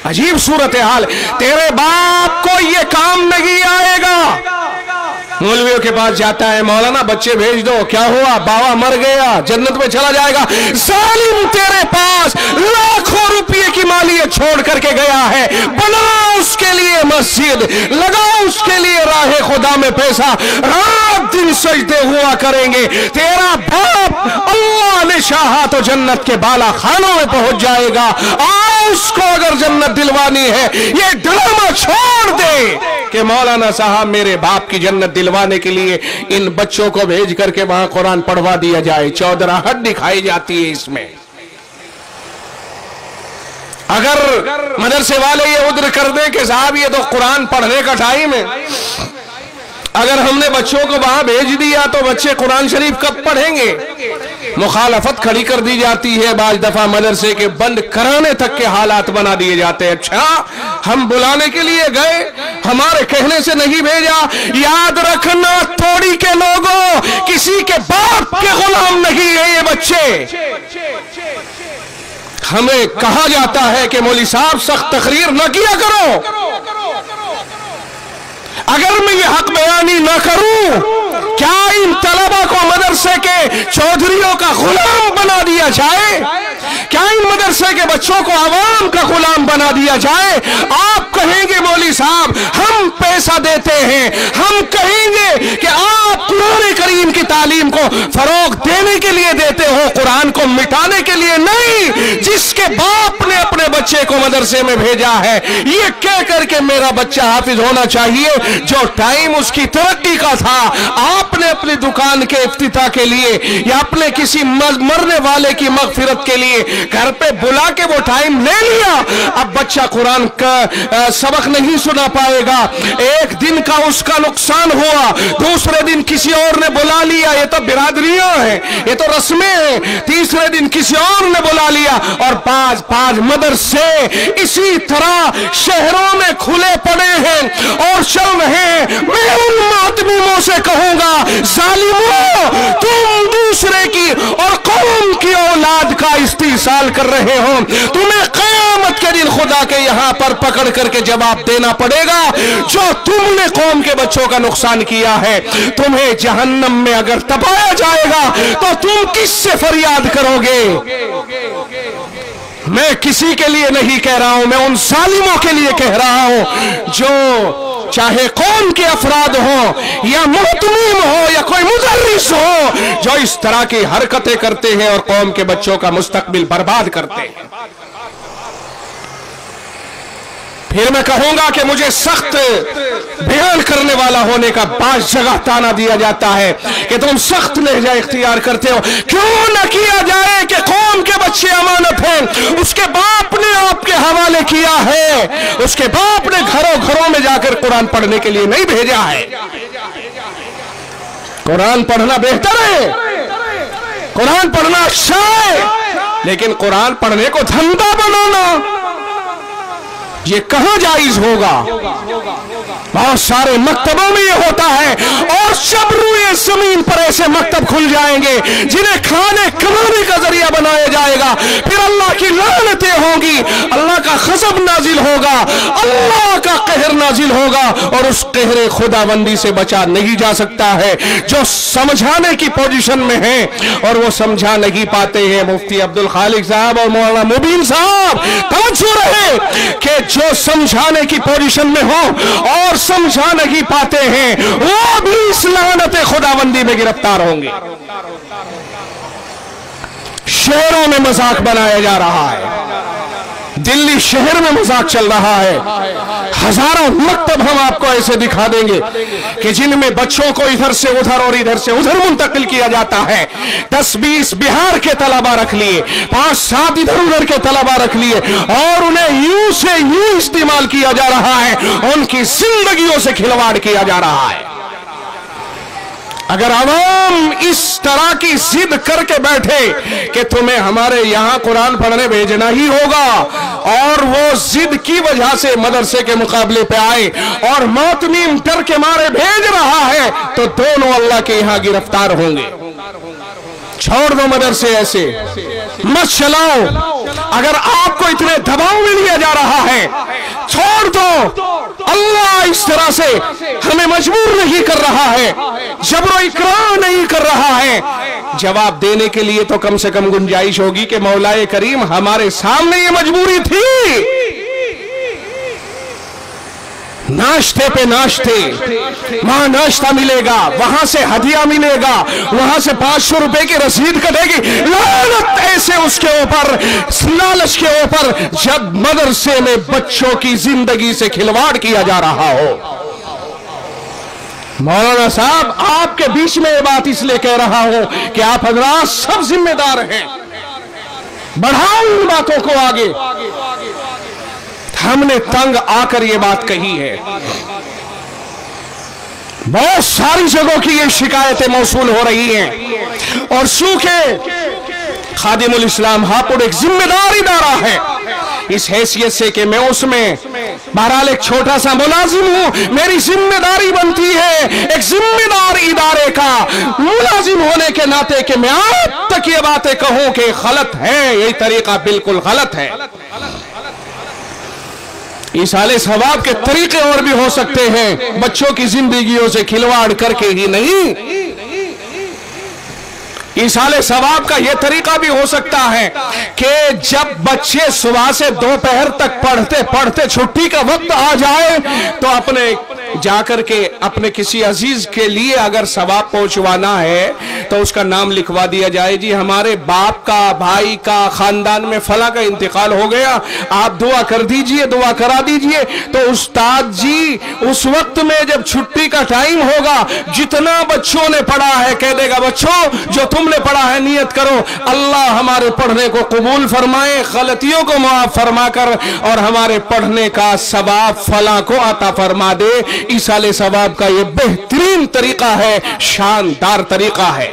अजीब सूरत हाल। तेरे बाप को ये काम नहीं आएगा। मौलवियों के पास जाता है, मौलाना बच्चे भेज दो। क्या हुआ? बाबा मर गया, जन्नत में चला जाएगा। जालिम, तेरे पास लाखों रुपये की मालियत छोड़ करके गया है। बनाओ उसके लिए मस्जिद, लगाओ उसके लिए राहे खुदा में पैसा, रात दिन सजदे हुआ करेंगे। तेरा बाप अल्लाह ने चाहा तो जन्नत के बाला खानों में पहुंच जाएगा। आओ, उसको अगर जन्नत दिलवानी है, ये ड्रामा छोड़ दे कि मौलाना साहब मेरे बाप की जन्नत दिलवाने के लिए इन बच्चों को भेज करके वहां कुरान पढ़वा दिया जाए। चौधराहट दिखाई जाती है इसमें। अगर मदरसे वाले ये उद्र कर दें कि साहब ये तो कुरान पढ़ने का टाइम है, अगर हमने बच्चों को वहां भेज दिया तो बच्चे कुरान शरीफ कब पढ़ेंगे? मुखालफत खड़ी कर दी जाती है। बाज दफा मदरसे के बंद कराने तक के हालात बना दिए जाते हैं। अच्छा, हम बुलाने के लिए गए, हमारे कहने से नहीं भेजा। याद रखना, थोड़ी के लोगों, किसी के बाप के गुलाम नहीं है ये बच्चे। हमें कहा जाता है कि मौली साहब सख्त तकरीर न किया करो। अगर मैं ये हक बयानी न करूं, क्या इन तलबा को मदरसे के चौधरियों का गुलाम बना दिया जाए? क्या इन मदरसे के बच्चों को आवाम का गुलाम बना दिया जाए? आप कहेंगे मौली साहब हम पैसा देते हैं, हम कहेंगे कि आप कुरान करीम की तालीम को फरोग देने के लिए देते हो, कुरान को मिटाने के लिए नहीं। जिसके बाप ने अपने बच्चे को मदरसे में भेजा है, ये कह करके मेरा बच्चा हाफिज होना चाहिए, जो टाइम उसकी तरक्की का था, आपने अपनी दुकान के इफ्तिताह के लिए या अपने किसी मरने वाले की मगफिरत के लिए घर पे बुला के वो टाइम ले लिया। अब बच्चा कुरान का सबक नहीं सुना पाएगा। एक दिन का उसका नुकसान हुआ, दूसरे दिन किसी और ने बुला लिया, ये तो बिरादरियां हैं, ये तो रस्में हैं। तीसरे दिन किसी और ने बुला लिया और पांच मदरसे इसी तरह शहरों में खुले पड़े हैं और चल रहे हैं। मैं उन मातमीमों से कहूंगा, जालिमों, तुम दूसरे की और कौम की औलाद का इस्तेसाल कर रहे हो। तुम्हें क़यामत के दिन खुदा के यहां पर पकड़ करके जवाब देना पड़ेगा। जो तुमने कौम के बच्चों का नुकसान किया है, तुम्हें जहन्नम में अगर तपाया जाएगा तो तुम किससे फरियाद करोगे? मैं किसी के लिए नहीं कह रहा हूं, मैं उन जालिमों के लिए कह रहा हूं जो चाहे कौम के अफराद हो या मुहतमीम हो या कोई मुदर्रिस हो, जो इस तरह की हरकतें करते हैं और कौम के बच्चों का मुस्तकबिल बर्बाद करते हैं। फिर मैं कहूंगा कि मुझे सख्त बयान करने वाला होने का बास जगह ताना दिया जाता है कि तुम सख्त लहजा इख्तियार करते हो। क्यों न किया जाए कि कौम के बच्चे अमानत हैं, उसके बाप ने आपके हवाले किया है, उसके बाप ने घरों घरों में जाकर कुरान पढ़ने के लिए नहीं भेजा है। कुरान पढ़ना बेहतर है, कुरान पढ़ना अच्छा है, लेकिन कुरान पढ़ने को धंधा बनाना ये कहां जायज होगा? बहुत सारे मकतबों में ये होता है और जब रुए जमीन पर ऐसे मकतब खुल जाएंगे जिन्हें खाने कमाने का जरिया बनाया जाएगा, फिर अल्लाह की लानतें होंगी, अल्लाह का गज़ब नाजिल होगा, अल्लाह का कहर नाजिल होगा और उस कहरे खुदाबंदी से बचा नहीं जा सकता है। जो समझाने की पोजीशन में है और वो समझा नहीं पाते हैं। मुफ्ती अब्दुल खालिक साहब और मौलाना मुबीन साहब, तवज्जो रहे कि जो समझाने की पोजीशन में हो और समझा नहीं पाते हैं, वो भी इस लानत खुदाबंदी में गिरफ्तार होंगे। शहरों में मजाक बनाया जा रहा है, दिल्ली शहर में मजाक चल रहा है। हजारों मकतब हम आपको ऐसे दिखा देंगे कि जिनमें बच्चों को इधर से उधर और इधर से उधर मुंतकिल किया जाता है। 10-20 बिहार के तलबा रख लिए, 5-7 इधर उधर के तलबा रख लिए और उन्हें यूं से यूं इस्तेमाल किया जा रहा है, उनकी जिंदगियों से खिलवाड़ किया जा रहा है। अगर आवाम इस तरह की जिद करके बैठे कि तुम्हें हमारे यहां कुरान पढ़ने भेजना ही होगा और वो जिद की वजह से मदरसे के मुकाबले पे आए और मातमीम डर के मारे भेज रहा है, तो दोनों अल्लाह के यहां गिरफ्तार होंगे। छोड़ दो मदरसे, ऐसे मत चलाओ। अगर आपको इतने दबाव में लिया जा रहा है छोड़ दो। अल्लाह इस तरह से हमें मजबूर नहीं कर रहा है, जबरो इकराम नहीं कर रहा है। जवाब देने के लिए तो कम से कम गुंजाइश होगी कि मौलाए करीम हमारे सामने ये मजबूरी थी। नाश्ते पे नाश्ते, वहां नाश्ता मिलेगा, वहां से हदिया मिलेगा, वहां से 500 रुपए की रसीद कटेगी। लानत ऐसे उसके ऊपर, लालच के ऊपर, जब मदरसे में बच्चों की जिंदगी से खिलवाड़ किया जा रहा हो। मौलाना साहब, आपके बीच में ये बात इसलिए कह रहा हूं कि आप हजरात सब जिम्मेदार हैं। बढ़ाओ इन बातों को आगे। हमने तंग आकर ये बात कही है। बहुत सारी जगहों की ये शिकायतें मौसूल हो रही हैं और चूंकि खादिमुल इस्लाम हापुड़ एक जिम्मेदार इदारा है, इस हैसियत से कि मैं उसमें बहरहाल एक छोटा सा मुलाजिम हूं, मेरी जिम्मेदारी बनती है एक जिम्मेदार इदारे का मुलाजिम होने के नाते कि मैं आप तक ये बातें कहूं कि गलत है, ये तरीका बिल्कुल गलत है। ईसाले सवाब के तरीके और भी हो सकते हैं, बच्चों की जिंदगियों से खिलवाड़ करके ही नहीं। ईसाले सवाब का यह तरीका भी हो सकता है कि जब बच्चे सुबह से दोपहर तक पढ़ते पढ़ते छुट्टी का वक्त आ जाए तो अपने जाकर के अपने किसी अजीज के लिए अगर सवाब पहुंचवाना है तो उसका नाम लिखवा दिया जाए, जी हमारे बाप का, भाई का, खानदान में फला का इंतकाल हो गया, आप दुआ कर दीजिए, दुआ करा दीजिए। तो उस्ताद जी उस वक्त में जब छुट्टी का टाइम होगा, जितना बच्चों ने पढ़ा है कह देगा, बच्चों जो तुमने पढ़ा है नियत करो, अल्लाह हमारे पढ़ने को कबूल फरमाए, गलतियों को माफ फरमा कर और हमारे पढ़ने का सवाब फला को अता फरमा दे। ईसाले सवाब का यह बेहतरीन तरीका है, शानदार तरीका है।